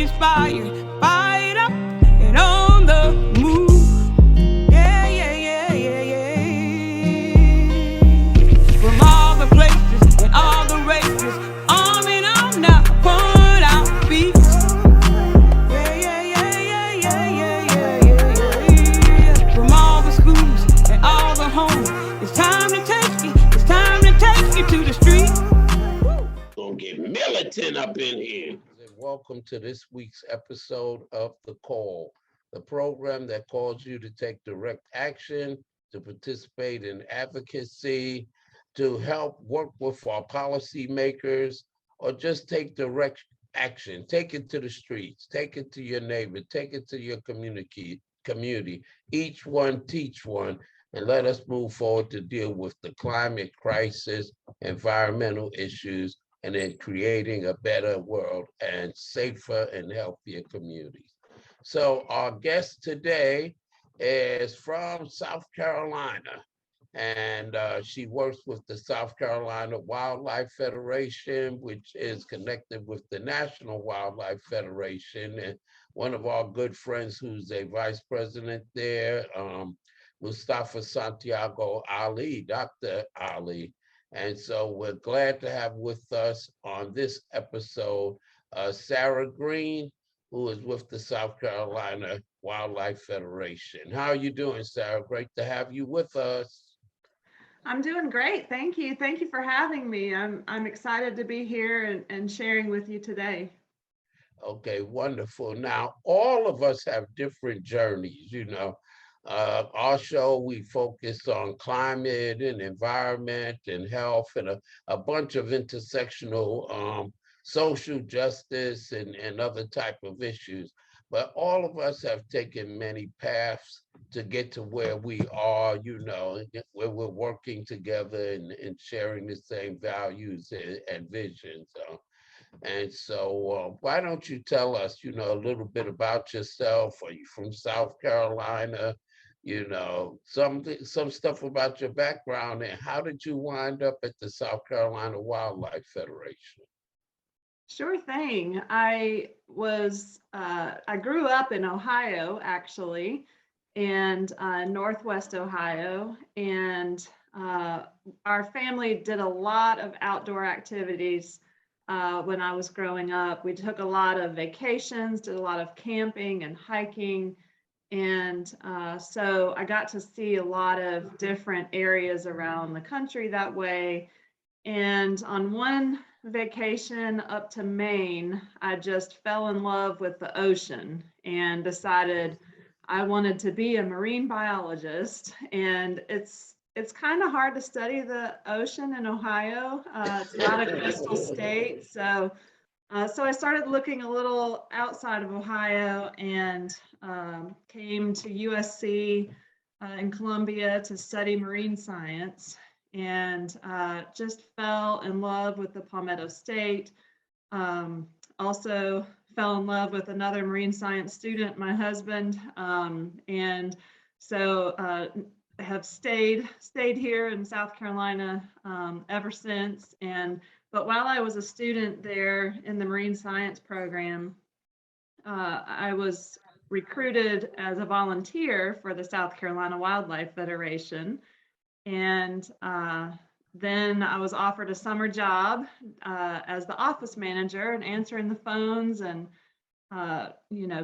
inspired, fired up and on the move. Yeah, yeah, yeah, yeah, yeah. From all the places and all the races, arm in arm now, upon our feet. Yeah, yeah, yeah, yeah, yeah, yeah, yeah, yeah, yeah. From all the schools and all the homes, it's time to take it. It's time to take it to the street. Gonna get militant up in here. Welcome to this week's episode of The Call, the program that calls you to take direct action, to participate in advocacy, to help work with our policymakers, or just take direct action. Take it to the streets, take it to your neighbor, take it to your community. Each one teach one, and let us move forward to deal with the climate crisis, environmental issues, and in creating a better world and safer and healthier communities. So our guest today is from South Carolina, and she works with the South Carolina Wildlife Federation, which is connected with the National Wildlife Federation. And one of our good friends who's a vice president there, Mustafa Santiago Ali, Dr. Ali. And so we're glad to have with us on this episode, Sara Green, who is with the South Carolina Wildlife Federation. How are you doing, Sara? Great to have you with us. I'm doing great. Thank you. Thank you for having me. I'm excited to be here and sharing with you today. Okay, wonderful. Now, all of us have different journeys, our show, we focus on climate and environment and health and a bunch of intersectional social justice and other type of issues. But all of us have taken many paths to get to where we are, where we're working together and sharing the same values and visions. And so why don't you tell us, a little bit about yourself? Are you from South Carolina? Some stuff about your background and how did you wind up at the South Carolina Wildlife Federation? Sure thing. I grew up in Ohio, actually, and Northwest Ohio, and our family did a lot of outdoor activities when I was growing up. We took a lot of vacations, did a lot of camping and hiking. And so I got to see a lot of different areas around the country that way. And on one vacation up to Maine, I just fell in love with the ocean and decided I wanted to be a marine biologist. And it's kind of hard to study the ocean in Ohio. It's not a coastal state. So I started looking a little outside of Ohio and came to USC in Columbia to study marine science, and just fell in love with the Palmetto State. Also fell in love with another marine science student, my husband, and so have stayed here in South Carolina ever since. But while I was a student there in the marine science program, I was recruited as a volunteer for the South Carolina Wildlife Federation. And then I was offered a summer job as the office manager and answering the phones. And,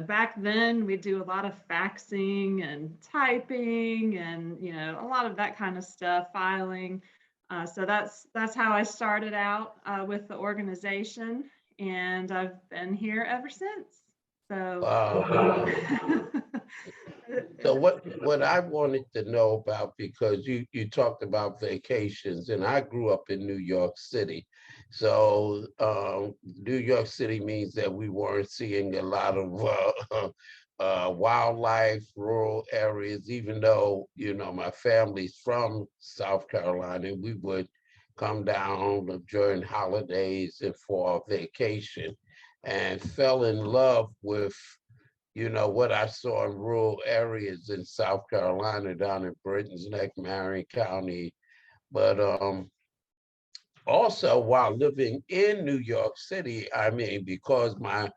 back then we do a lot of faxing and typing and, a lot of that kind of stuff, filing. So that's how I started out with the organization, and I've been here ever since. So, Wow. So what I wanted to know about, because you talked about vacations, and I grew up in New York City. So New York City means that we weren't seeing a lot of wildlife, rural areas, even though, my family's from South Carolina. We would come down during holidays and for our vacation, and fell in love with, what I saw in rural areas in South Carolina, down in Britain's Neck, Marion County. But also while living in New York City, because my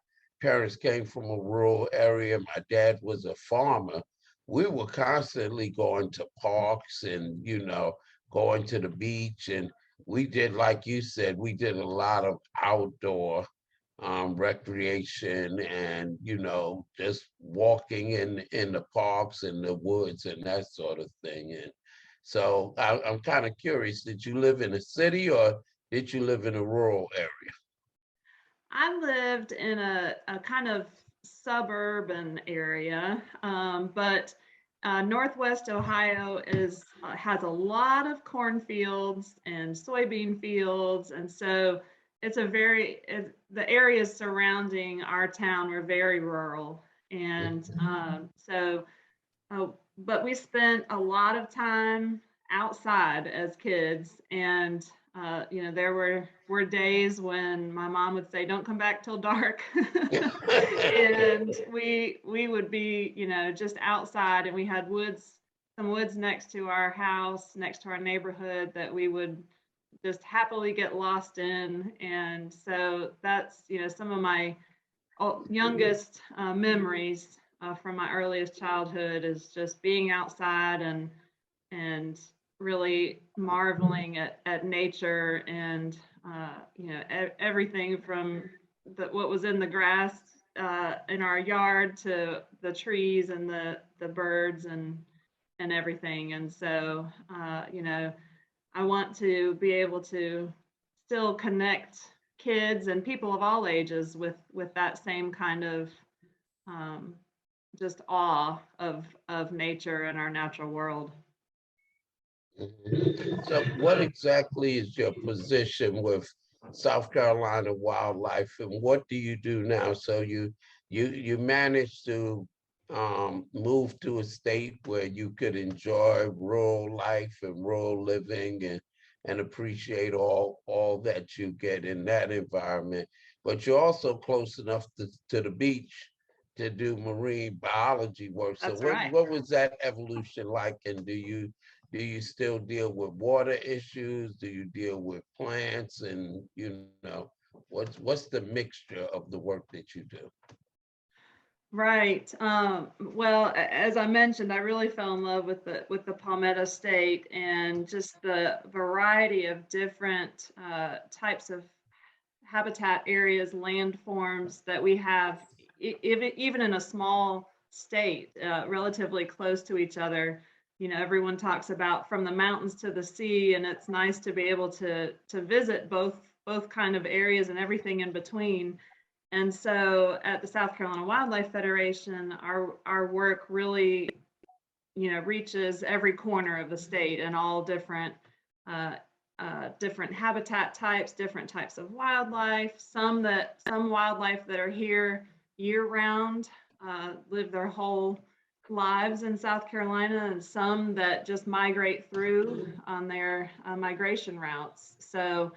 parents came from a rural area. My dad was a farmer. We were constantly going to parks and, going to the beach. And we did, like you said, we did a lot of outdoor recreation and, just walking in the parks and the woods and that sort of thing. And so I'm kind of curious, did you live in a city or did you live in a rural area? I lived in a kind of suburban area, but Northwest Ohio has a lot of cornfields and soybean fields, and so the areas surrounding our town were very rural, and but we spent a lot of time outside as kids, and there were days when my mom would say, "Don't come back till dark," and we would be, just outside, and we had some woods next to our house, next to our neighborhood that we would just happily get lost in, and so that's some of my youngest memories from my earliest childhood is just being outside and really marveling at nature and everything from what was in the grass in our yard to the trees and the birds and everything. And so I want to be able to still connect kids and people of all ages with that same kind of just awe of nature and our natural world. So what exactly is your position with South Carolina Wildlife and what do you do now? So you managed to move to a state where you could enjoy rural life and rural living and appreciate all that you get in that environment, but you're also close enough to the beach to do marine biology work. So That's right. what was that evolution like? And do you still deal with water issues? Do you deal with plants? And what's the mixture of the work that you do? Right. Well, as I mentioned, I really fell in love with the Palmetto State and just the variety of different types of habitat areas, landforms that we have, even in a small state, relatively close to each other. Everyone talks about from the mountains to the sea, and it's nice to be able to visit both kind of areas and everything in between. And so at the South Carolina Wildlife Federation, our work really, reaches every corner of the state and all different habitat types, different types of wildlife. Some wildlife that are here year round, live their whole lives in South Carolina, and some that just migrate through on their migration routes. So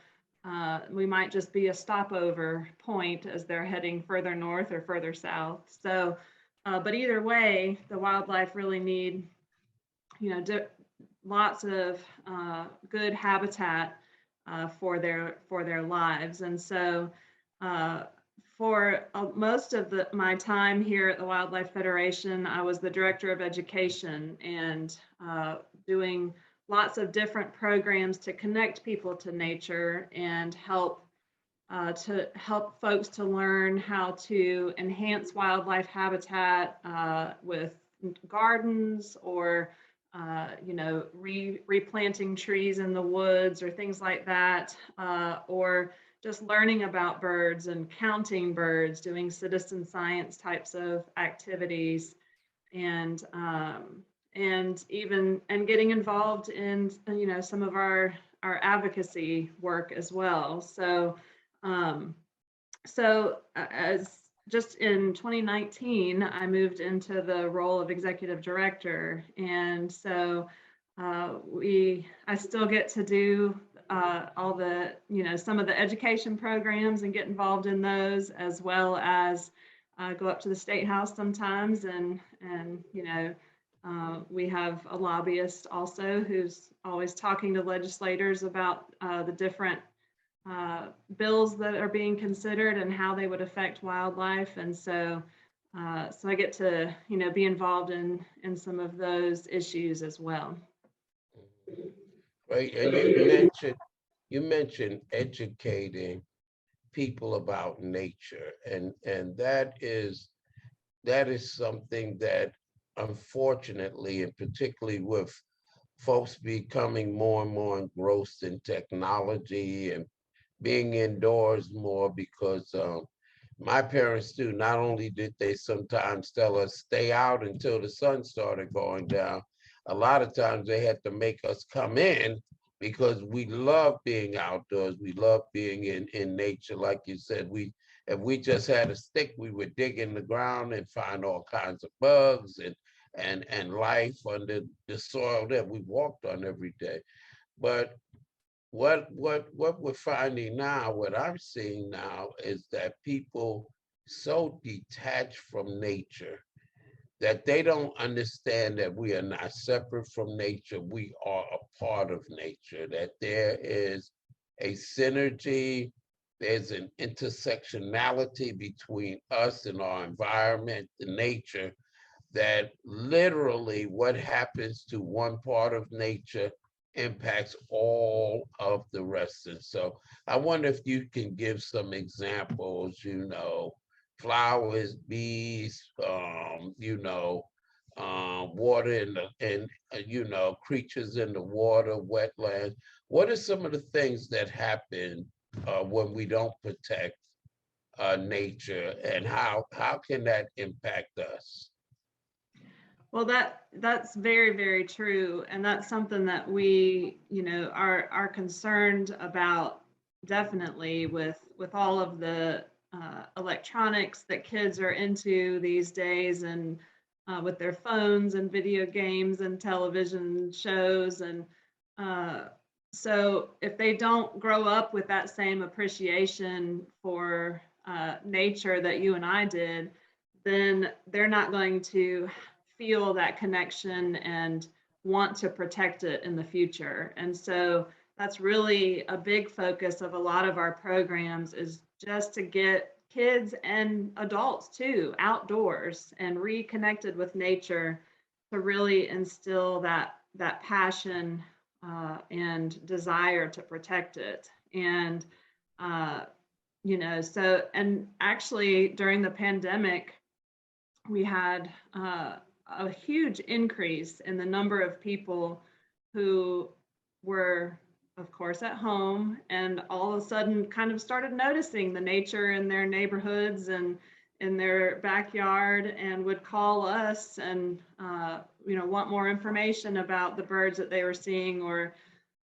we might just be a stopover point as they're heading further north or further south. So, but either way, the wildlife really need, lots of good habitat for their lives. And so, for most of my time here at the Wildlife Federation, I was the director of education and doing lots of different programs to connect people to nature and help folks to learn how to enhance wildlife habitat with gardens or replanting trees in the woods or things like that, or just learning about birds and counting birds, doing citizen science types of activities, and getting involved in some of our advocacy work as well. So as just in 2019, I moved into the role of executive director, and so I still get to do all the some of the education programs and get involved in those, as well as go up to the State House sometimes, and we have a lobbyist also who's always talking to legislators about the different bills that are being considered and how they would affect wildlife. And so, so I get to, be involved in some of those issues as well. Right, and you mentioned educating people about nature, and that is something that, unfortunately, and particularly with folks becoming more and more engrossed in technology and being indoors more, because my parents too, not only did they sometimes tell us stay out until the sun started going down, a lot of times they had to make us come in because we love being outdoors. We love being in nature. Like you said, if we just had a stick, we would dig in the ground and find all kinds of bugs and life under the soil that we walked on every day. But what we're finding now, what I'm seeing now, is that people so detached from nature that they don't understand that we are not separate from nature. We are a part of nature, that there is a synergy, there's an intersectionality between us and our environment, the nature, that literally what happens to one part of nature impacts all of the rest. And so I wonder if you can give some examples, flowers, bees, water creatures in the water, wetlands. What are some of the things that happen when we don't protect nature, and how can that impact us? Well, that's very, very true, and that's something that we, are concerned about, definitely, with all of the electronics that kids are into these days, and with their phones and video games and television shows, and so if they don't grow up with that same appreciation for nature that you and I did, then they're not going to feel that connection and want to protect it in the future. And so that's really a big focus of a lot of our programs, is just to get kids and adults too outdoors and reconnected with nature, to really instill that passion and desire to protect it. And so, and actually during the pandemic, we had a huge increase in the number of people who were, of course, at home, and all of a sudden kind of started noticing the nature in their neighborhoods and in their backyard, and would call us and want more information about the birds that they were seeing, or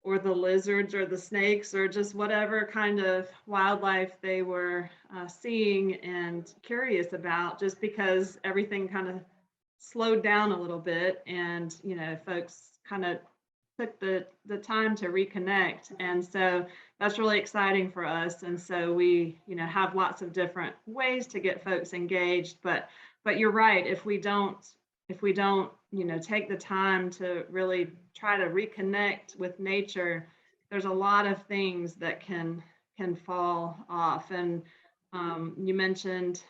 the lizards or the snakes, or just whatever kind of wildlife they were seeing and curious about, just because everything kind of slowed down a little bit, and folks kind of took the time to reconnect. And so that's really exciting for us. And so we have lots of different ways to get folks engaged. But you're right, if we don't take the time to really try to reconnect with nature, there's a lot of things that can fall off. And you mentioned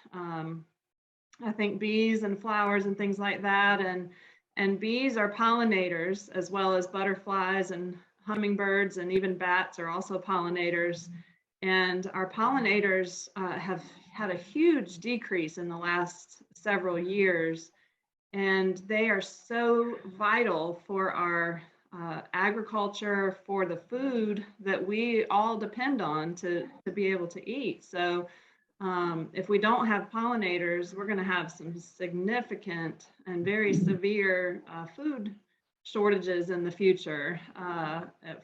I think bees and flowers and things like that, and bees are pollinators, as well as butterflies and hummingbirds, and even bats are also pollinators. And our pollinators have had a huge decrease in the last several years, and they are so vital for our agriculture, for the food that we all depend on to be able to eat. So if we don't have pollinators, we're going to have some significant and very severe food shortages in the future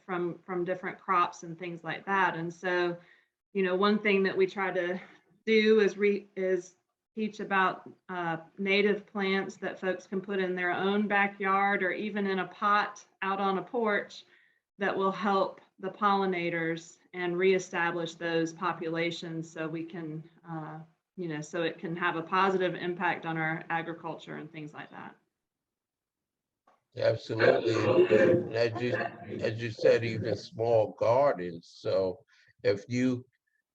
from different crops and things like that. And so, one thing that we try to do is teach about native plants that folks can put in their own backyard, or even in a pot out on a porch, that will help the pollinators and reestablish those populations, so we can, so it can have a positive impact on our agriculture and things like that. Absolutely. And as you said, even small gardens. So if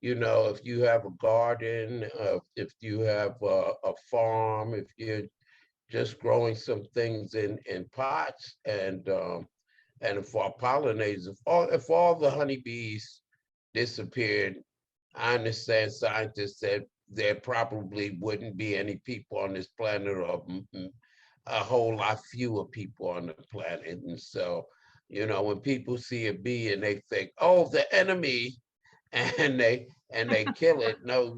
if you have a garden, if you have a farm, if you're just growing some things in pots, and if our pollinators, if all the honeybees disappeared, I understand scientists said there probably wouldn't be any people on this planet, or a whole lot fewer people on the planet. And so, when people see a bee and they think, "Oh, the enemy," and they kill it. No,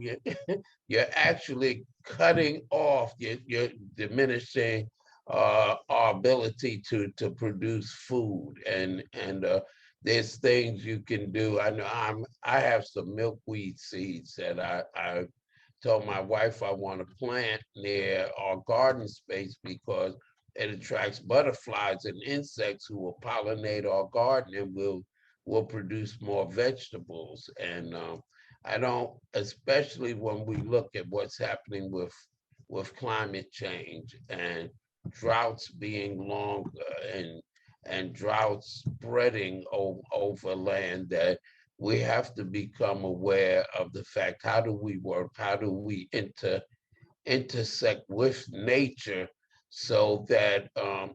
you're actually cutting off. You're diminishing our ability to produce food, and there's things you can do. I know I have some milkweed seeds that I told my wife I want to plant near our garden space because it attracts butterflies and insects who will pollinate our garden, and will produce more vegetables. And I don't, especially when we look at what's happening with climate change and droughts being longer, and droughts spreading over land, that we have to become aware of the fact, how do we work, how do we intersect with nature, so that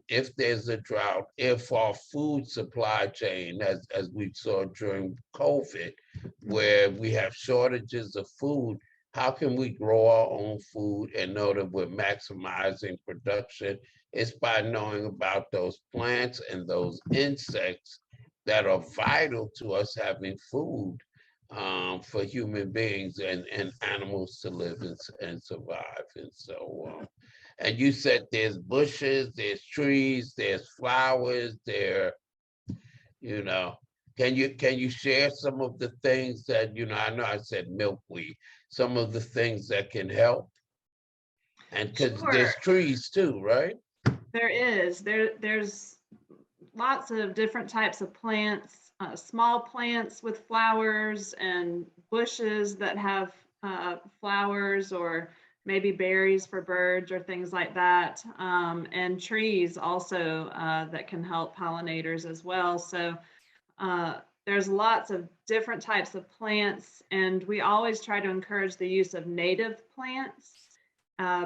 if there's a drought, if our food supply chain, as we saw during COVID, where we have shortages of food, how can we grow our own food and know that we're maximizing production? It's by knowing about those plants and those insects that are vital to us having food, for human beings and animals to live and survive. And so, and you said there's bushes, there's trees, there's flowers, you know, can you share some of the things that, I know I said milkweed, some of the things that can help? And because Sure, there's trees too, right? there is. There's lots of different types of plants, small plants with flowers and bushes that have flowers or maybe berries for birds or things like that. And trees also that can help pollinators as well. So there's lots of different types of plants, and we always try to encourage the use of native plants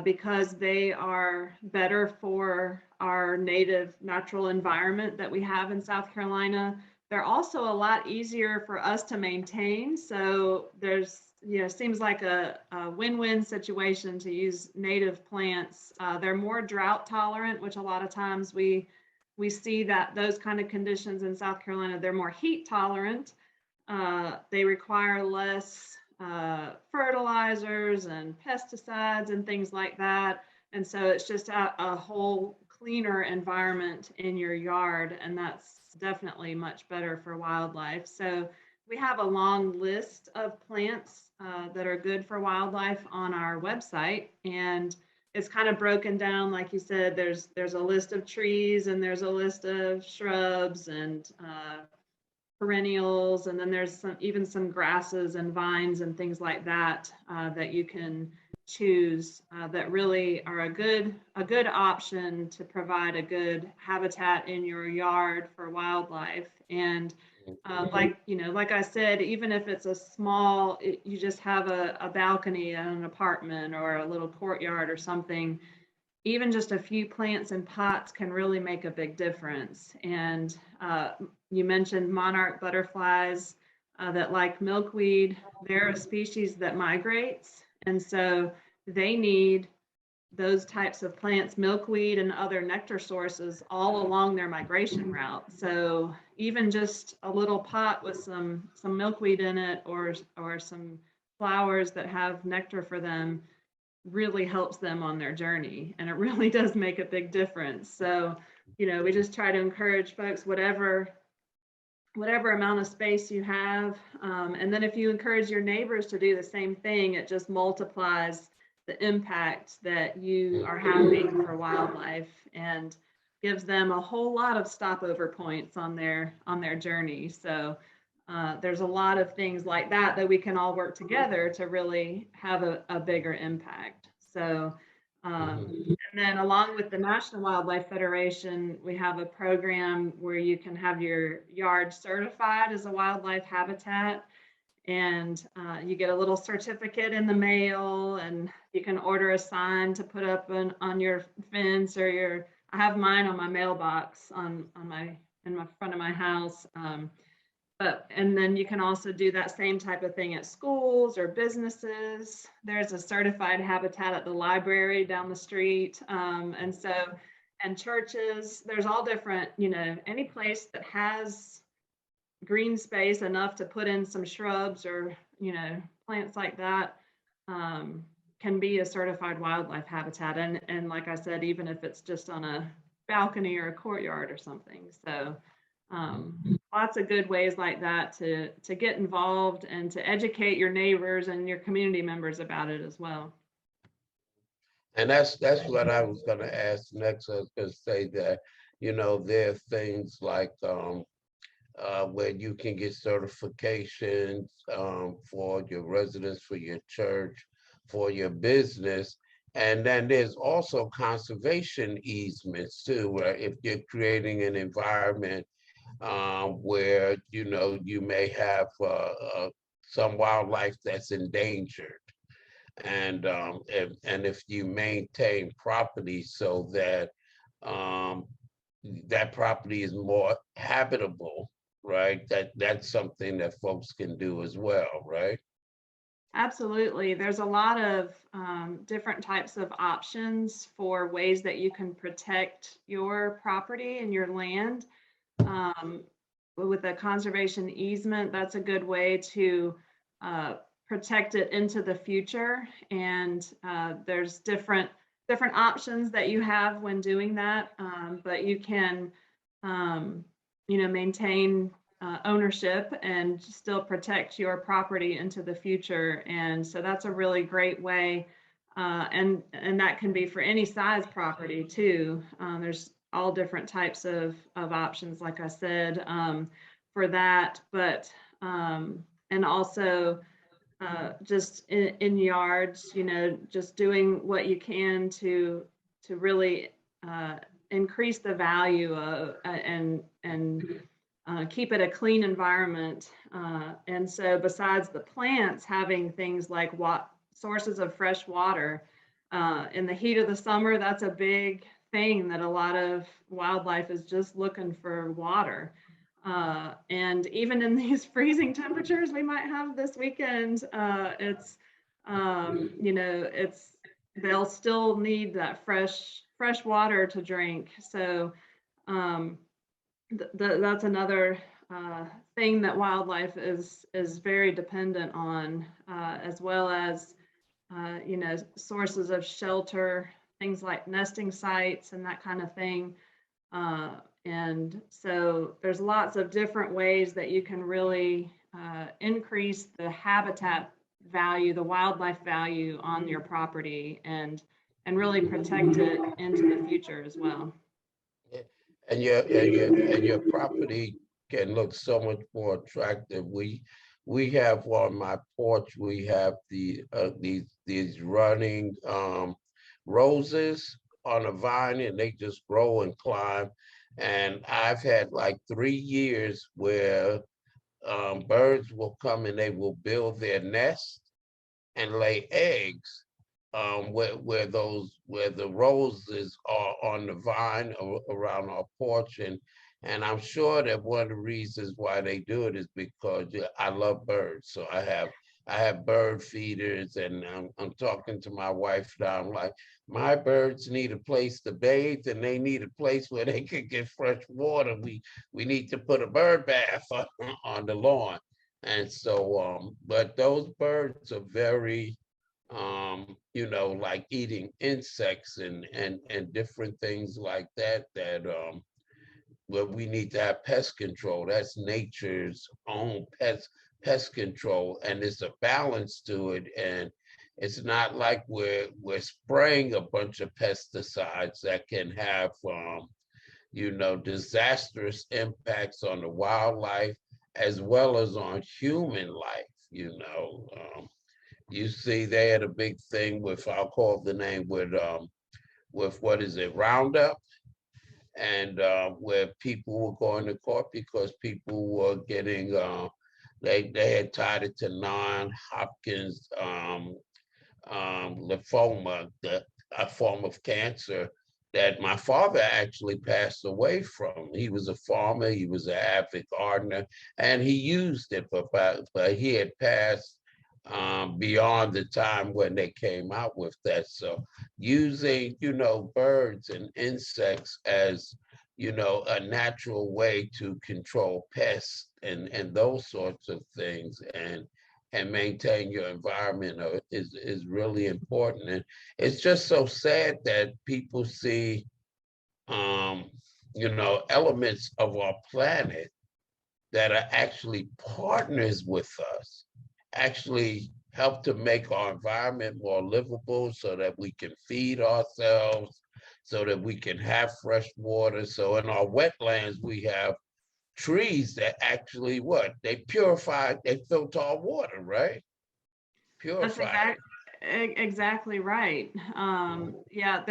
because they are better for our native natural environment that we have in South Carolina. They're also a lot easier for us to maintain. So there's, seems like a win-win situation to use native plants. They're more drought tolerant, which a lot of times we see that those kind of conditions in South Carolina. They're more heat tolerant. They require less fertilizers and pesticides and things like that. And so it's just a whole cleaner environment in your yard. And that's definitely much better for wildlife. So we have a long list of plants that are good for wildlife on our website. And it's kind of broken down, like you said, there's a list of trees and there's a list of shrubs and perennials, and then there's even some grasses and vines and things like that that you can choose that really are a good option to provide a good habitat in your yard for wildlife. And like I said, even if it's a small, you just have a balcony in an apartment or a little courtyard or something, even just a few plants and pots can really make a big difference. And you mentioned monarch butterflies that like milkweed. They're a species that migrates, and so they need those types of plants, milkweed and other nectar sources, all along their migration route. So even just a little pot with some milkweed in it, or some flowers that have nectar for them, really helps them on their journey, and it really does make a big difference. So we just try to encourage folks, whatever amount of space you have, and then if you encourage your neighbors to do the same thing, it just multiplies the impact that you are having for wildlife and gives them a whole lot of stopover points on their journey. So there's a lot of things like that we can all work together to really have a bigger impact. So, and then along with the National Wildlife Federation, we have a program where you can have your yard certified as a wildlife habitat. And you get a little certificate in the mail, and you can order a sign to put up on your fence or your. I have mine on my mailbox on my in my front of my house. And then you can also do that same type of thing at schools or businesses. There's a certified habitat at the library down the street. And churches, there's all different, any place that has green space enough to put in some shrubs or, plants like that, can be a certified wildlife habitat. And like I said, even if it's just on a balcony or a courtyard or something. So lots of good ways like that to get involved and to educate your neighbors and your community members about it as well. And that's what I was going to ask next. I was going to say that, there are things like where you can get certifications for your residence, for your church, for your business. And then there's also conservation easements too, where if you're creating an environment where, you may have some wildlife that's endangered. And if you maintain property so that that property is more habitable, right? That's something that folks can do as well, right? Absolutely. There's a lot of different types of options for ways that you can protect your property and your land. With a conservation easement, that's a good way to protect it into the future. And there's different options that you have when doing that, but you can, maintain ownership and still protect your property into the future. And so that's a really great way. And that can be for any size property too. There's all different types of options, like I said, for that. But and also just in yards, just doing what you can to really increase the value of and keep it a clean environment. And so besides the plants, having things like sources of fresh water in the heat of the summer, that's a big thing that a lot of wildlife is just looking for water. And even in these freezing temperatures we might have this weekend, they'll still need that fresh water to drink. So that's another thing that wildlife is very dependent on, as well as sources of shelter, things like nesting sites and that kind of thing. And so there's lots of different ways that you can really increase the habitat value, the wildlife value on your property, and really protect it into the future as well. And your property can look so much more attractive. We have on my porch, we have these running roses on a vine, and they just grow and climb. And I've had like 3 years where birds will come and they will build their nest and lay eggs where the roses are on the vine around our porch. And I'm sure that one of the reasons why they do it is because I love birds. So I have bird feeders, and I'm talking to my wife now. I'm like, my birds need a place to bathe, and they need a place where they can get fresh water. We need to put a bird bath on the lawn. And so, but those birds are very, like eating insects and different things like that, where we need to have pest control. That's nature's own pest control, and there's a balance to it. And it's not like we're spraying a bunch of pesticides that can have disastrous impacts on the wildlife as well as on human life. You see, they had a big thing with, I'll call the name, with what is it, Roundup, and where people were going to court because people were getting They had tied it to non-Hopkins lymphoma, a form of cancer that my father actually passed away from. He was a farmer, he was an avid gardener, and he used it, but he had passed beyond the time when they came out with that. So using, birds and insects as, a natural way to control pests and those sorts of things and maintain your environment is really important. And it's just so sad that people see, um, elements of our planet that are actually partners with us, actually help to make our environment more livable so that we can feed ourselves, so that we can have fresh water. So in our wetlands, we have trees that actually what? They purify, they filter our water, right? That's Purify it. exactly right. Yeah,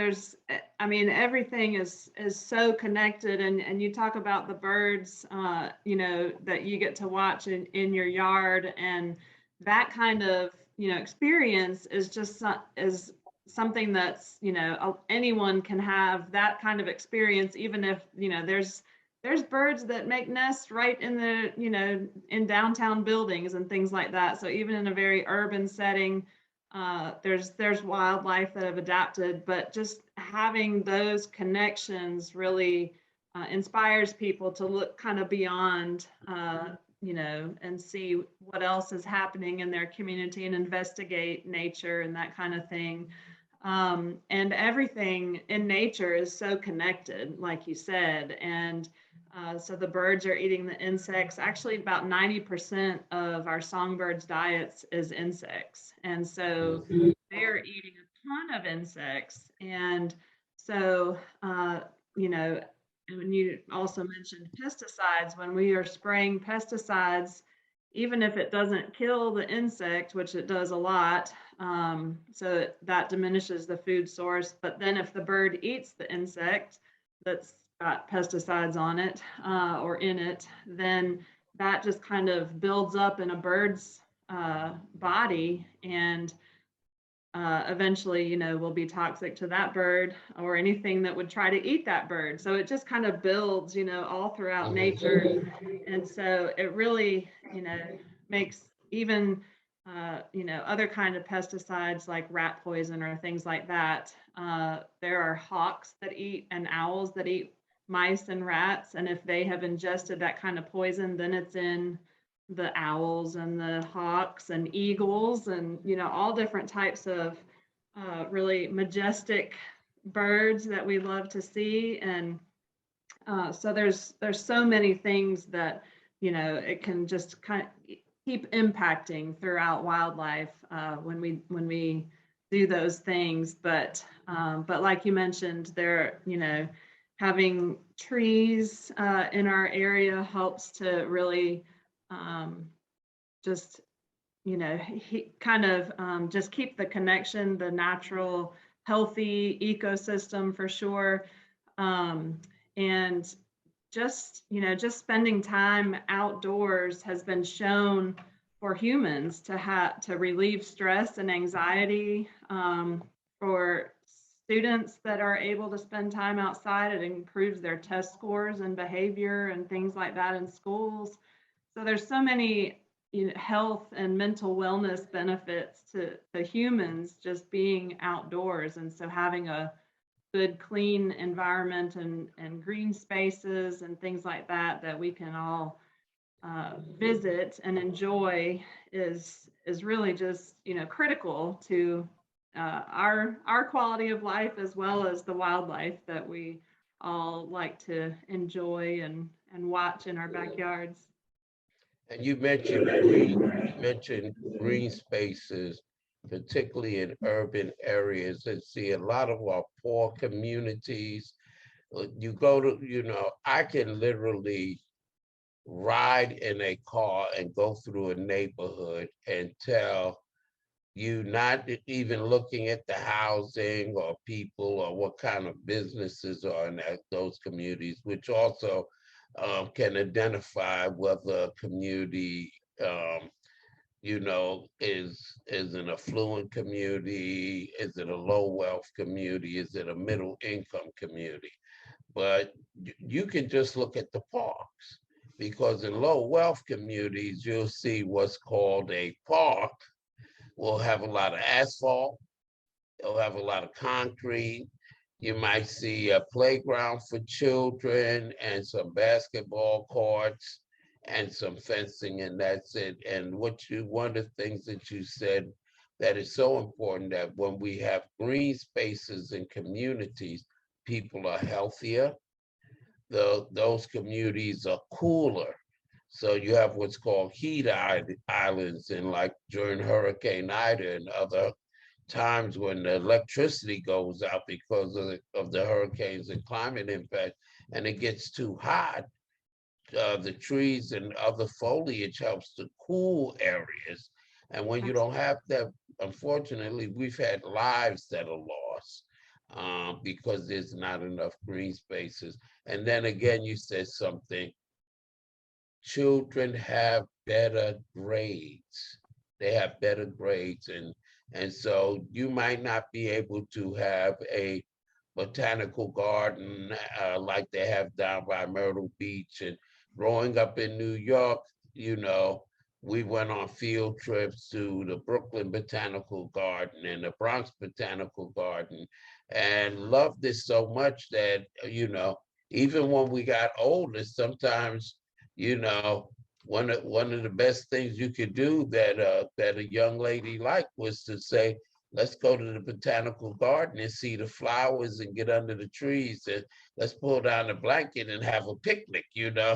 I mean, everything is so connected, and you talk about the birds, that you get to watch in your yard, and that kind of, experience is is something that's, anyone can have that kind of experience, even if, there's birds that make nests right in the, in downtown buildings and things like that. So even in a very urban setting, there's wildlife that have adapted, but just having those connections really inspires people to look kind of beyond, and see what else is happening in their community and investigate nature and that kind of thing. And everything in nature is so connected, like you said. And so the birds are eating the insects. Actually, about 90% of our songbirds' diets is insects. And so they're eating a ton of insects. And so, you know, when you also mentioned pesticides, when we are spraying pesticides, even if it doesn't kill the insect, which it does a lot, so that diminishes the food source. But then if the bird eats the insect that's got pesticides on it or in it, then that just kind of builds up in a bird's body and eventually, will be toxic to that bird or anything that would try to eat that bird. So it just kind of builds, all throughout nature. And so it really, makes even, other kind of pesticides like rat poison or things like that. There are hawks that eat and owls that eat mice and rats. And if they have ingested that kind of poison, then it's in the owls and the hawks and eagles and all different types of really majestic birds that we love to see. And so there's so many things that it can just kind of keep impacting throughout wildlife when we do those things. But like you mentioned, having trees in our area helps to really just kind of just keep the connection, the natural healthy ecosystem for sure. And just spending time outdoors has been shown for humans to relieve stress and anxiety. For students that are able to spend time outside, it improves their test scores and behavior and things like that in schools. So there's so many health and mental wellness benefits to humans just being outdoors. And so having a good, clean environment and green spaces and things like that we can all visit and enjoy is really just critical to our quality of life, as well as the wildlife that we all like to enjoy and watch in our backyards. And you mentioned green spaces, particularly in urban areas, and see a lot of our poor communities. You go to, I can literally ride in a car and go through a neighborhood and tell you, not even looking at the housing or people or what kind of businesses are in those communities, which also can identify whether a community Is an affluent community? Is it a low wealth community? Is it a middle income community? But you can just look at the parks, because in low wealth communities, you'll see what's called a park will have a lot of asphalt, it'll have a lot of concrete. You might see a playground for children and some basketball courts and some fencing, and that's it. And one of the things that you said that is so important, that when we have green spaces in communities, people are healthier, those communities are cooler. So you have what's called islands, and like during Hurricane Ida and other times when the electricity goes out because of the hurricanes and climate impact, and it gets too hot, the trees and other foliage helps to cool areas. And when you don't have that, unfortunately, we've had lives that are lost because there's not enough green spaces. And then again, you said something, children have better grades. They have better grades. And so you might not be able to have a botanical garden like they have down by Myrtle Beach. And growing up in New York, you know, we went on field trips to the Brooklyn Botanical Garden and the Bronx Botanical Garden, and loved it so much that, even when we got older, sometimes, you know, one of the best things you could do that a young lady liked was to say, let's go to the botanical garden and see the flowers and get under the trees, and let's pull down the blanket and have a picnic.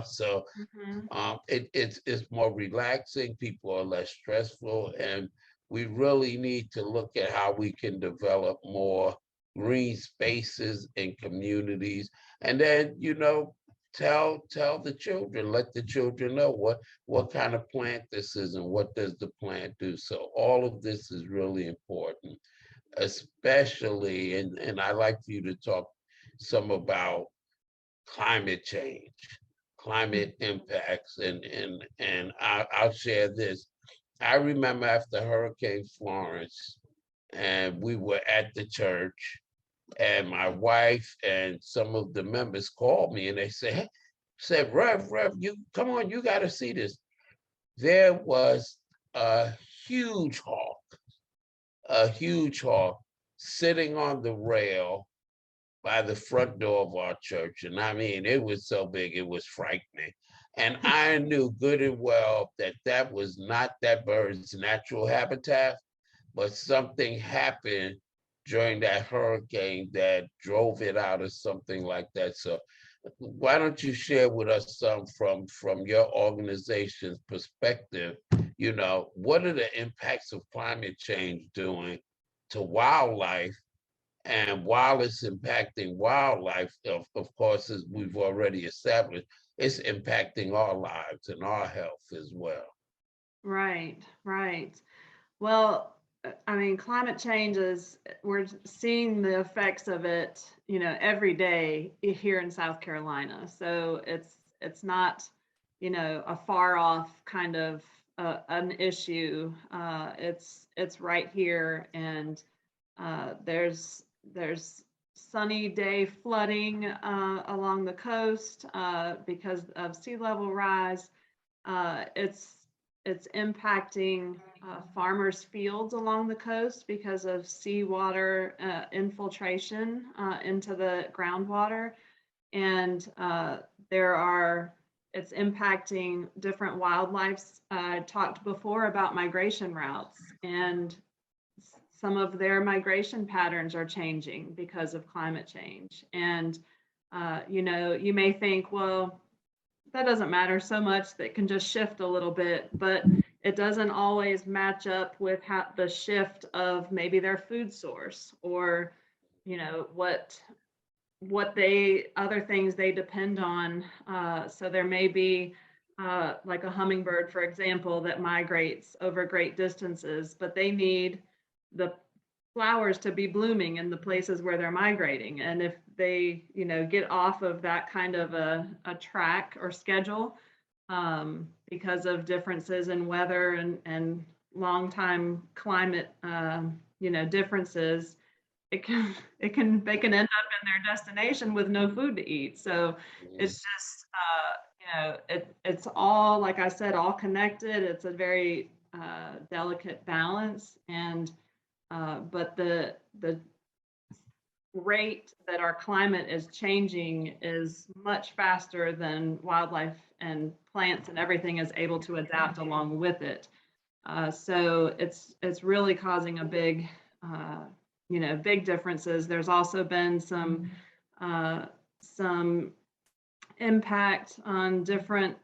So Mhm. it's more relaxing. People are less stressful, and we really need to look at how we can develop more green spaces in communities. And then, tell the children, let the children know what kind of plant this is and what does the plant do. So all of this is really important, especially, and I like for you to talk some about climate change, climate impacts, and I'll share this. I remember after Hurricane Florence, and we were at the church, and my wife and some of the members called me, and they said, Rev, you come on, you got to see this. There was a huge hawk, a huge hawk sitting on the rail by the front door of our church. And I mean, it was so big, it was frightening. And I knew good and well that that was not that bird's natural habitat, but something happened during that hurricane that drove it out or something like that. So why don't you share with us some from your organization's perspective, what are the impacts of climate change doing to wildlife? And while it's impacting wildlife, of course, as we've already established, it's impacting our lives and our health as well. Right, right. Well, I mean, climate change is, we're seeing the effects of it, every day here in South Carolina. So it's not, a far off kind of an issue. It's right here, and there's sunny day flooding along the coast because of sea level rise. It's impacting farmers' fields along the coast because of seawater infiltration into the groundwater, and it's impacting different wildlife. I talked before about migration routes, and some of their migration patterns are changing because of climate change. And you may think, well, that doesn't matter so much, that can just shift a little bit, but it doesn't always match up with the shift of maybe their food source, or what they other things they depend on. So there may be like a hummingbird, for example, that migrates over great distances, but they need the flowers to be blooming in the places where they're migrating. And if they, get off of that kind of a track or schedule, because of differences in weather and long time climate, differences. They can end up in their destination with no food to eat. So it's just, it's all, like I said, all connected. It's a very delicate balance, and but the rate that our climate is changing is much faster than wildlife and plants and everything is able to adapt along with it. So it's really causing a big, big differences. There's also been some impact on different,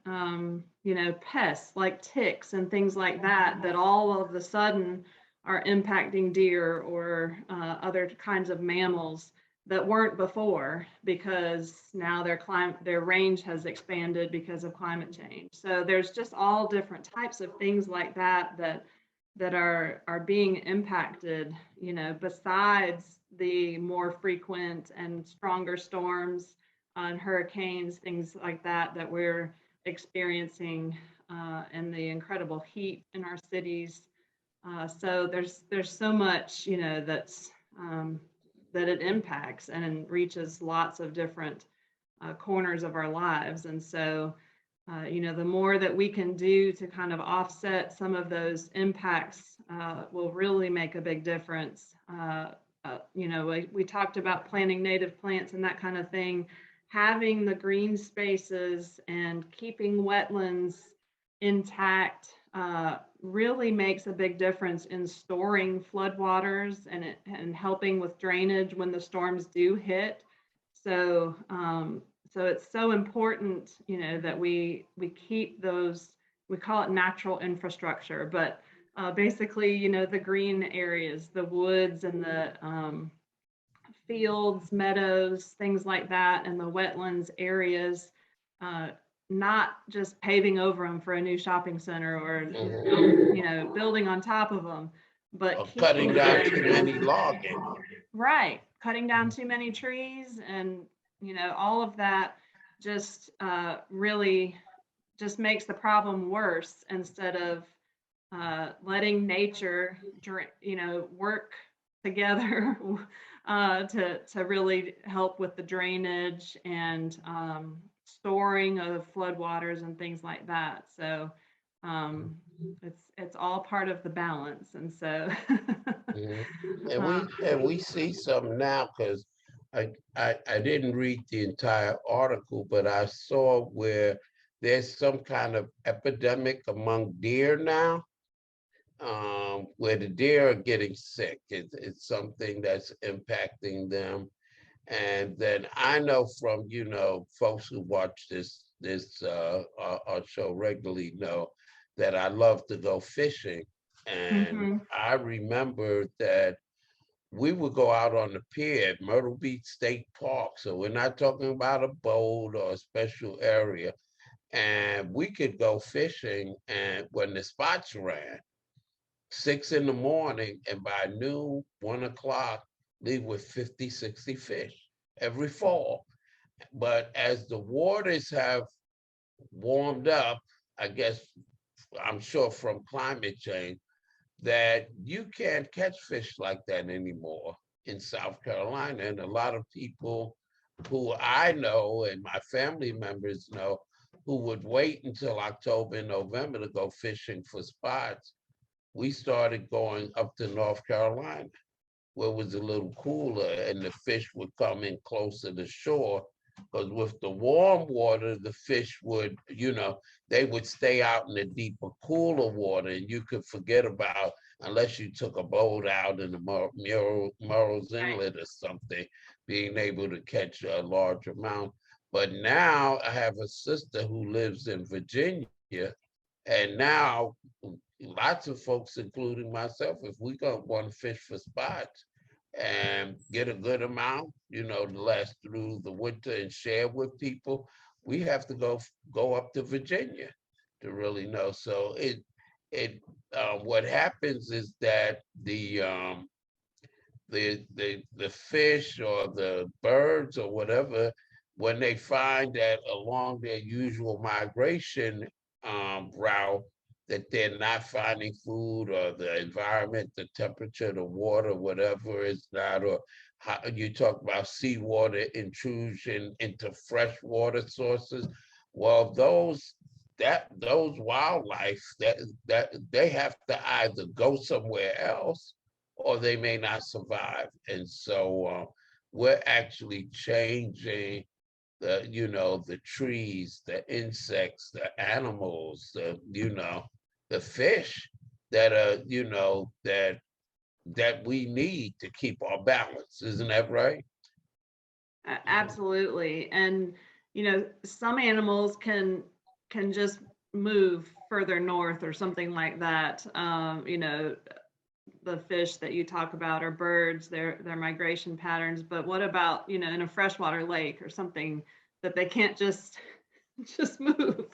pests like ticks and things like that, that all of a sudden are impacting deer or other kinds of mammals that weren't before, because now their range has expanded because of climate change. So there's just all different types of things like that are being impacted, besides the more frequent and stronger storms and hurricanes, things like that we're experiencing, and the incredible heat in our cities. So there's so much, that it impacts and reaches lots of different corners of our lives. And so, the more that we can do to kind of offset some of those impacts will really make a big difference. We talked about planting native plants and that kind of thing. Having the green spaces and keeping wetlands intact really makes a big difference in storing floodwaters and helping with drainage when the storms do hit. So so it's so important, that we keep those. We call it natural infrastructure, but basically, the green areas, the woods and the fields, meadows, things like that, and the wetlands areas, not just paving over them for a new shopping center or, building on top of them, but Or cutting down too them. many logging. Right, cutting down too many trees, and all of that just really just makes the problem worse, instead of letting nature, work together to really help with the drainage and storing of floodwaters and things like that. So it's all part of the balance, and so Mhm. And we see some now, because I didn't read the entire article, but I saw where there's some kind of epidemic among deer now, where the deer are getting sick. It's something that's impacting them. And then I know from, folks who watch this our show regularly know that I love to go fishing. And Mhm. I remember that we would go out on the pier at Myrtle Beach State Park. So we're not talking about a boat or a special area. And we could go fishing, and when the spots ran, 6 in the morning, and by noon, 1 o'clock, leave with 50, 60 fish every fall. But as the waters have warmed up, I guess, I'm sure from climate change, that you can't catch fish like that anymore in South Carolina. And a lot of people who I know and my family members know, who would wait until October and November to go fishing for spots, we started going up to North Carolina, where it was a little cooler and the fish would come in closer to shore. Because with the warm water, the fish would, they would stay out in the deeper, cooler water, and you could forget about, unless you took a boat out in the Murrells Inlet or something, being able to catch a large amount. But now I have a sister who lives in Virginia, and now lots of folks, including myself, if we go want to fish for spots and get a good amount, to last through the winter and share with people, we have to go up to Virginia to really know. So what happens is that the fish or the birds or whatever, when they find that along their usual migration route, that they're not finding food, or the environment, the temperature, the water, whatever is not, or how you talk about seawater intrusion into freshwater sources. Well, those wildlife that they have to either go somewhere else, or they may not survive. And so we're actually changing the trees, the insects, the animals, the fish that are, that we need to keep our balance. Isn't that right? Absolutely. And some animals can just move further north or something like that. The fish that you talk about, or birds, their migration patterns. But what about, in a freshwater lake or something that they can't just just move?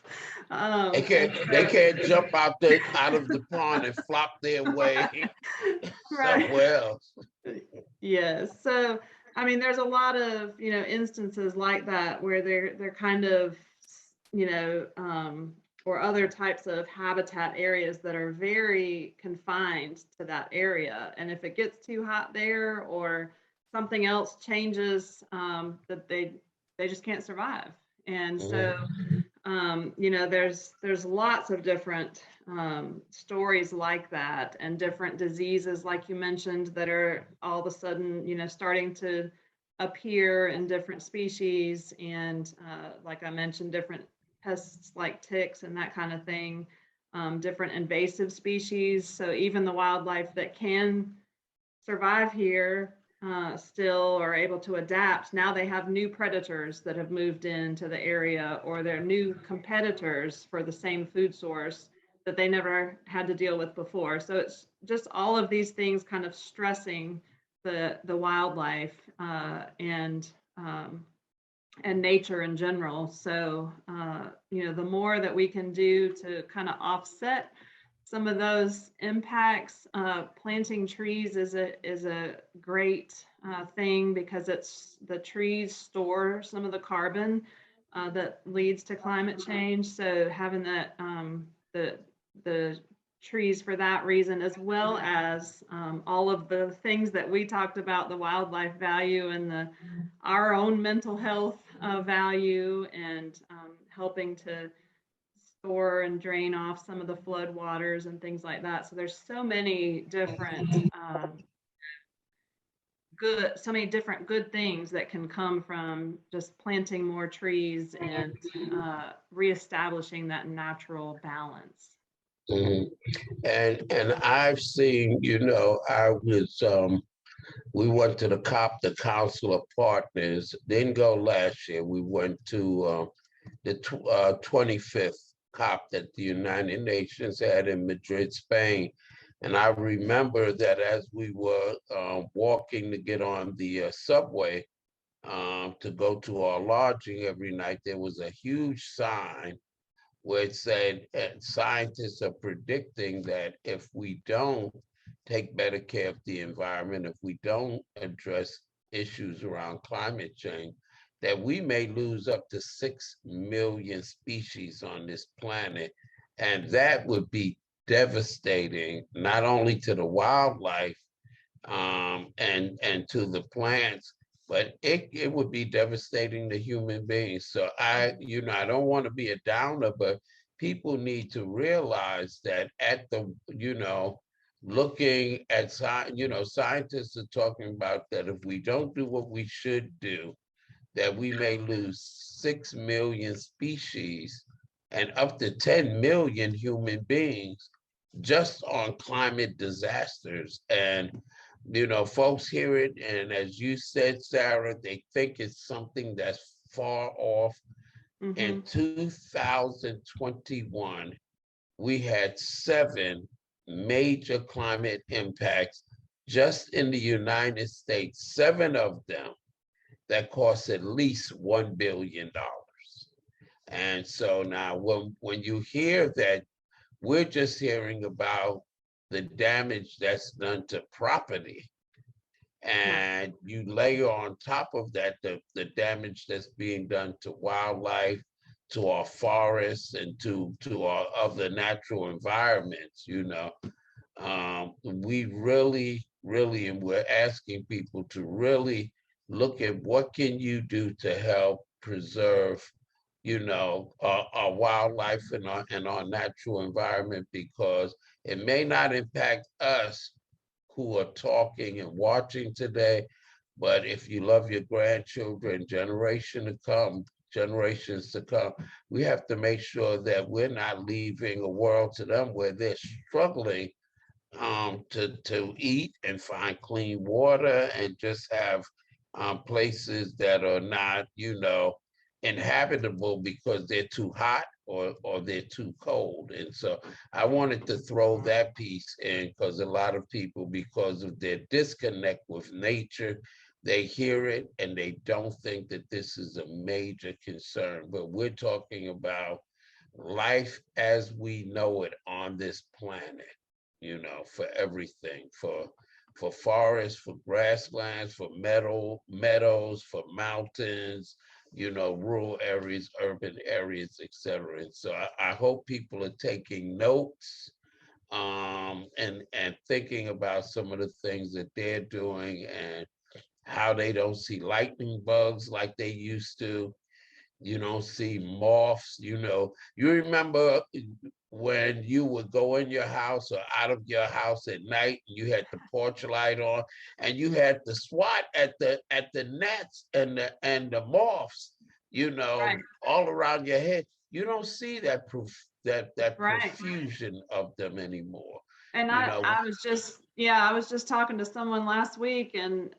They can't jump out of the pond and flop their way Right. somewhere else. Yes. So, I mean, there's a lot of, instances like that where they're kind of, or other types of habitat areas that are very confined to that area. And if it gets too hot there, or something else changes, that they just can't survive. And so, there's lots of different stories like that, and different diseases, like you mentioned, that are all of a sudden, starting to appear in different species. And like I mentioned, different pests like ticks and that kind of thing, different invasive species. So even the wildlife that can survive here still are able to adapt. Now they have new predators that have moved into the area, or they're new competitors for the same food source that they never had to deal with before. So it's just all of these things kind of stressing the wildlife and nature in general. So the more that we can do to kind of offset some of those impacts, planting trees is a great thing, because the trees store some of the carbon that leads to climate change. So having that the trees for that reason, as well as all of the things that we talked about, the wildlife value and our own mental health value, and helping to store and drain off some of the flood waters and things like that. So there's so many different good things that can come from just planting more trees and reestablishing that natural balance. Mhm. And I've seen, we went to the Council of Partners, didn't go last year. We went to the 25th COP that the United Nations had in Madrid, Spain. And I remember that as we were walking to get on the subway to go to our lodging every night, there was a huge sign where it said, scientists are predicting that if we don't take better care of the environment, if we don't address issues around climate change, that we may lose up to 6 million species on this planet. And that would be devastating, not only to the wildlife and to the plants, but it would be devastating to human beings. So I don't want to be a downer, but people need to realize that looking at scientists are talking about that if we don't do what we should do, that we may lose 6 million species and up to 10 million human beings just on climate disasters. And folks hear it, and as you said, Sara, they think it's something that's far off. In 2021, we had 7 major climate impacts just in the United States, 7 of them that cost at least $1 billion. And so now when you hear that, we're just hearing about the damage that's done to property. and you layer on top of that the damage that's being done to wildlife, to our forests, and to our other natural environments, we really, and we're asking people to really look at what can you do to help preserve, our wildlife and our natural environment, because it may not impact us who are talking and watching today, but if you love your grandchildren, generations to come, we have to make sure that we're not leaving a world to them where they're struggling to eat and find clean water and just have places that are not, inhabitable because they're too hot or they're too cold. And so I wanted to throw that piece in because a lot of people, because of their disconnect with nature, they hear it and they don't think that this is a major concern. But we're talking about life as we know it on this planet, for everything, for forests, for grasslands, for meadows, for mountains, rural areas, urban areas, etc. And so I hope people are taking notes, and thinking about some of the things that they're doing and how they don't see lightning bugs like they used to. You don't see moths, You remember when you would go in your house or out of your house at night and you had the porch light on and you had the SWAT at the nets and the moths, Right. all around your head. You don't see that Right. profusion of them anymore. And You I, know, I was just, yeah, I was just talking to someone last week and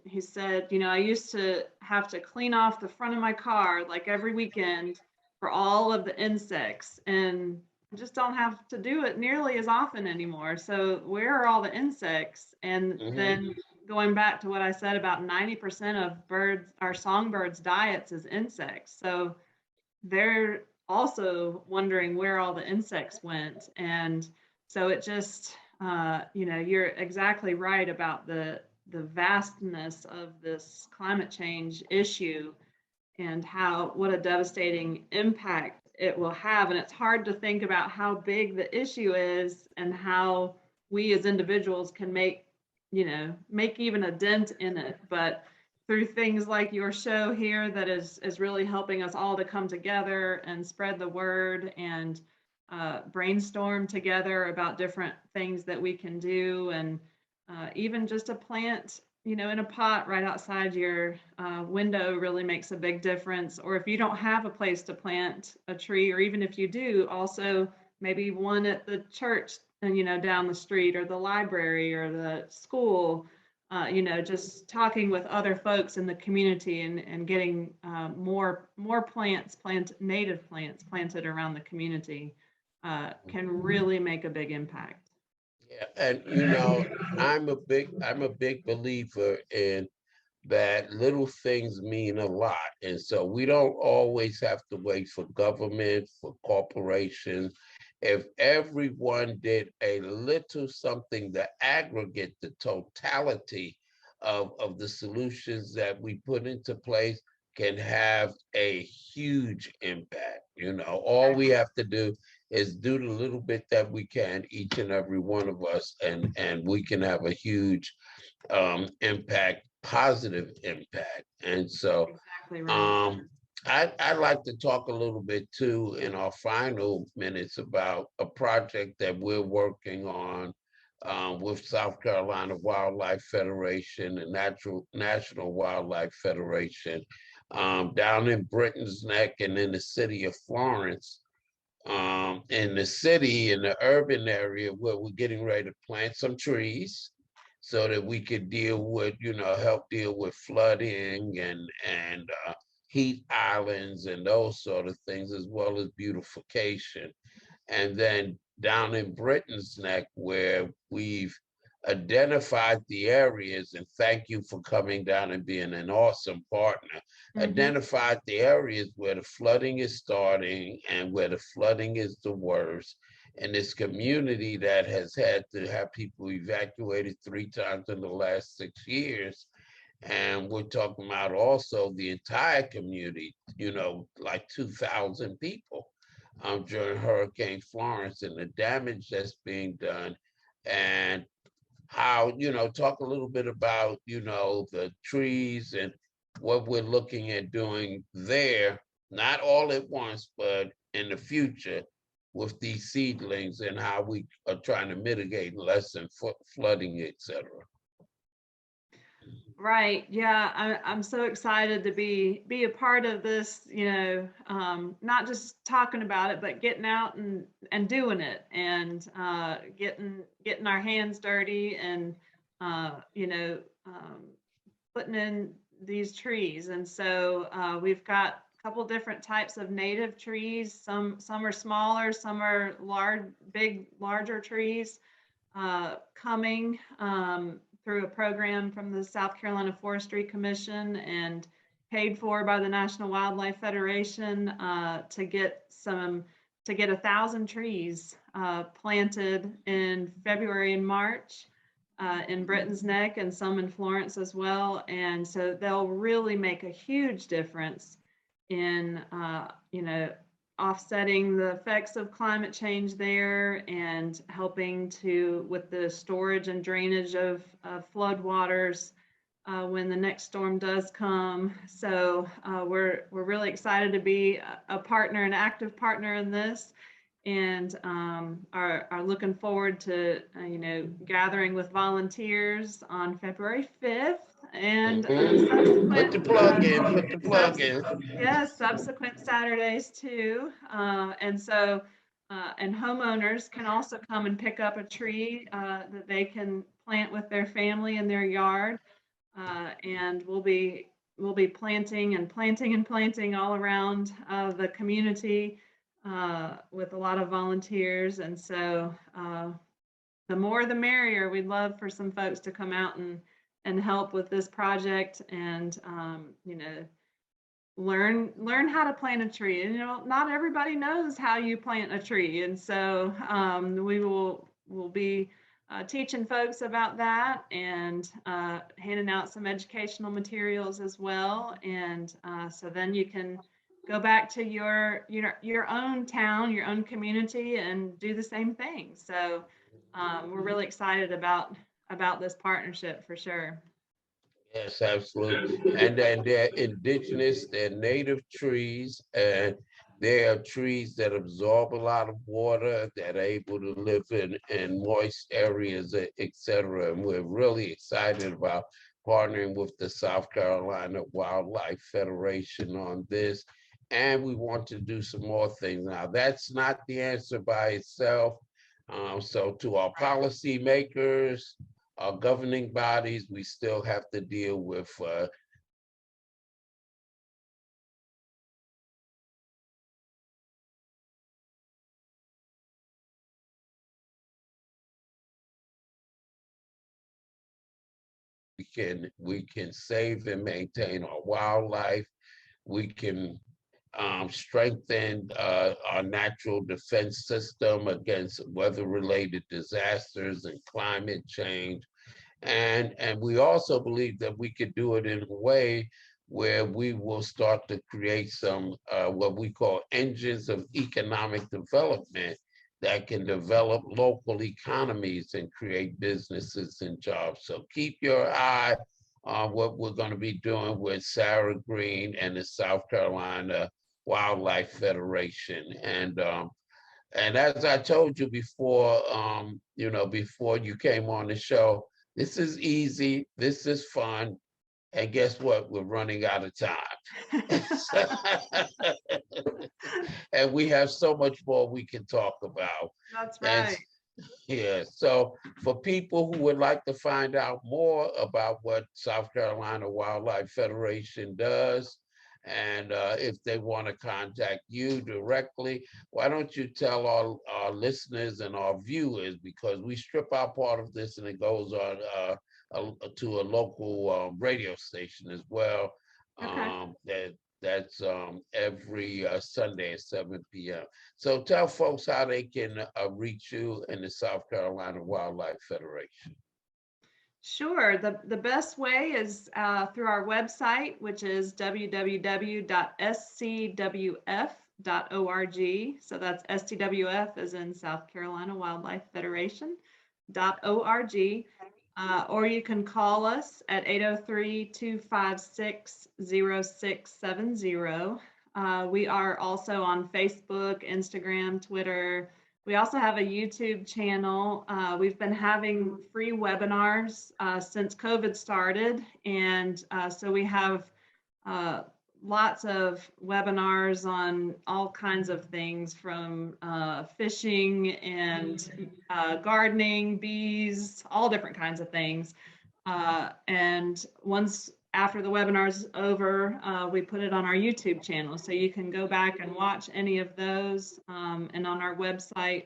he said, I used to have to clean off the front of my car like every weekend for all of the insects, and I just don't have to do it nearly as often anymore. So where are all the insects? And mhm. then going back to what I said about 90% of birds, our songbirds' diets is insects. So they're also wondering where all the insects went. And so it just, you're exactly right about the vastness of this climate change issue and what a devastating impact it will have. And it's hard to think about how big the issue is and how we as individuals can make even a dent in it. But through things like your show here that is really helping us all to come together and spread the word and brainstorm together about different things that we can do, and even just a plant in a pot right outside your window really makes a big difference. Or if you don't have a place to plant a tree, or even if you do, also maybe one at the church and down the street, or the library, or the school. Just talking with other folks in the community and getting more native plants planted around the community can really make a big impact. Yeah, and I'm a big believer in that little things mean a lot. And so we don't always have to wait for government, for corporations. If everyone did a little something to aggregate the totality of the solutions that we put into place can have a huge impact. All we have to do is do the little bit that we can, each and every one of us, and we can have a huge impact, positive impact. And so Exactly right. I'd like to talk a little bit too in our final minutes about a project that we're working on with South Carolina Wildlife Federation and National Wildlife Federation down in Britain's Neck and in the city of Florence. In the city, in the urban area, where we're getting ready to plant some trees so that we could help deal with flooding and heat islands and those sort of things, as well as beautification. And then down in Britain's Neck, where we've identified the areas, and thank you for coming down and being an awesome partner, Hmm. identified the areas where the flooding is starting and where the flooding is the worst. in this community that has had to have people evacuated 3 times in the last 6 years. And we're talking about also the entire community, like 2,000 people during Hurricane Florence and the damage that's being done. And how, talk a little bit about, the trees and what we're looking at doing there, not all at once, but in the future with these seedlings and how we are trying to mitigate and lessen flooding, etc. Right. Yeah. I'm so excited to be a part of this, not just talking about it, but getting out and doing it and getting our hands dirty and, putting in these trees. And so we've got a couple different types of native trees. Some are smaller, some are larger trees coming through a program from the South Carolina Forestry Commission and paid for by the National Wildlife Federation to get 1,000 trees planted in February and March in Britain's Neck and some in Florence as well. And so they'll really make a huge difference in, offsetting the effects of climate change there and helping with the storage and drainage of flood waters when the next storm does come. So we're really excited to be a partner, an active partner in this, and are looking forward to gathering with volunteers on February 5th and Put the plug in. Put the plug in. Yes, subsequent Saturdays too. And so, and homeowners can also come and pick up a tree that they can plant with their family in their yard. And we'll be planting and planting and planting all around the community with a lot of volunteers. And so, the more the merrier. We'd love for some folks to come out and help with this project and learn how to plant a tree. And not everybody knows how you plant a tree, and so we'll be teaching folks about that and handing out some educational materials as well. And so then you can go back to your own town, your own community, and do the same thing. So we're really excited about this partnership for sure. Yes, absolutely. And then they're indigenous, they're native trees, and they are trees that absorb a lot of water, that are able to live in moist areas, et cetera. And we're really excited about partnering with the South Carolina Wildlife Federation on this. And we want to do some more things. Now, that's not the answer by itself. So to our policymakers, our governing bodies, we still have to deal with we can save and maintain our wildlife. We can strengthen our natural defense system against weather-related disasters and climate change. And we also believe that we could do it in a way where we will start to create some what we call engines of economic development that can develop local economies and create businesses and jobs. So keep your eye on what we're going to be doing with Sara Green and the South Carolina Wildlife Federation. And as I told you before, before you came on the show, this is easy, this is fun, and guess what? We're running out of time. And we have so much more we can talk about. That's And right. yeah, so for people who would like to find out more about what South Carolina Wildlife Federation does, and if they want to contact you directly, why don't you tell our listeners and our viewers, because we strip out part of this and it goes on to a local radio station as well, Okay. that That's every Sunday at 7 p.m. So tell folks how they can reach you in the South Carolina Wildlife Federation. Sure. The best way is through our website, which is www.scwf.org. So that's STWF as in South Carolina Wildlife Federation.org. Or you can call us at 803-256-0670. We are also on Facebook, Instagram, Twitter. We also have a YouTube channel. We've been having free webinars since COVID started. And so we have lots of webinars on all kinds of things from fishing and gardening, bees, all different kinds of things. And once after the webinar's over, we put it on our YouTube channel. So you can go back and watch any of those. And on our website,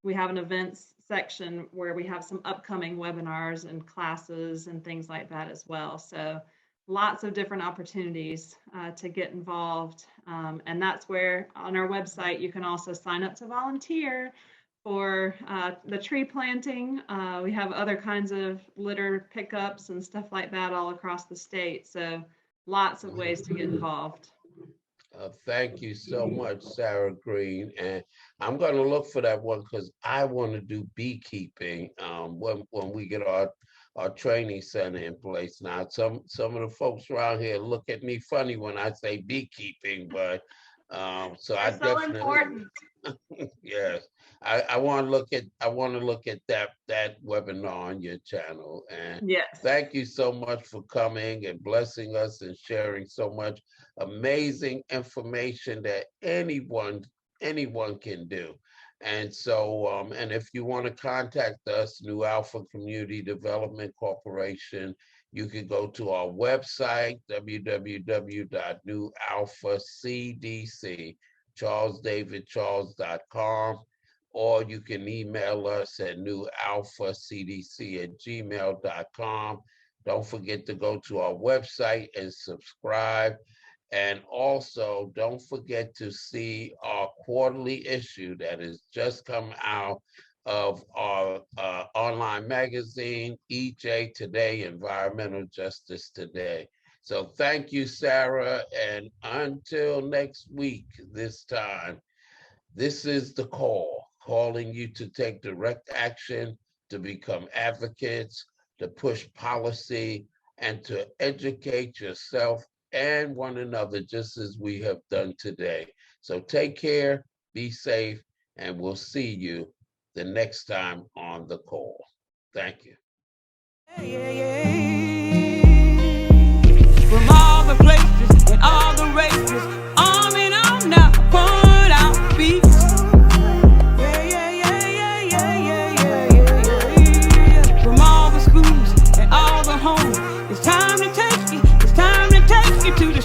we have an events section where we have some upcoming webinars and classes and things like that as well. So lots of different opportunities to get involved. And that's where on our website, you can also sign up to volunteer for the tree planting. We have other kinds of litter pickups and stuff like that all across the state. So lots of ways to get involved. Thank you so much, Sara Green. And I'm going to look for that one because I want to do beekeeping when we get our training center in place. Now, some of the folks around here look at me funny when I say beekeeping, but so I definitely important. yes, I want to look at that webinar on your channel. And yes, thank you so much for coming and blessing us and sharing so much amazing information that anyone can do. And so, and if you want to contact us, New Alpha Community Development Corporation, you can go to our website, www.newalphacdc.charlesdavidcharles.com, or you can email us at newalphacdc@gmail.com. Don't forget to go to our website and subscribe. And also, don't forget to see our quarterly issue that has just come out of our online magazine, EJ Today, Environmental Justice Today. So thank you, Sara. And until next week, this time, this is the call, calling you to take direct action, to become advocates, to push policy, and to educate yourself and one another, just as we have done today. So take care, be safe, and we'll see you the next time on the call. Thank you. From all the places and all the races, on and on now, put out beats. From all the schools and all the homes, it's time to take you to the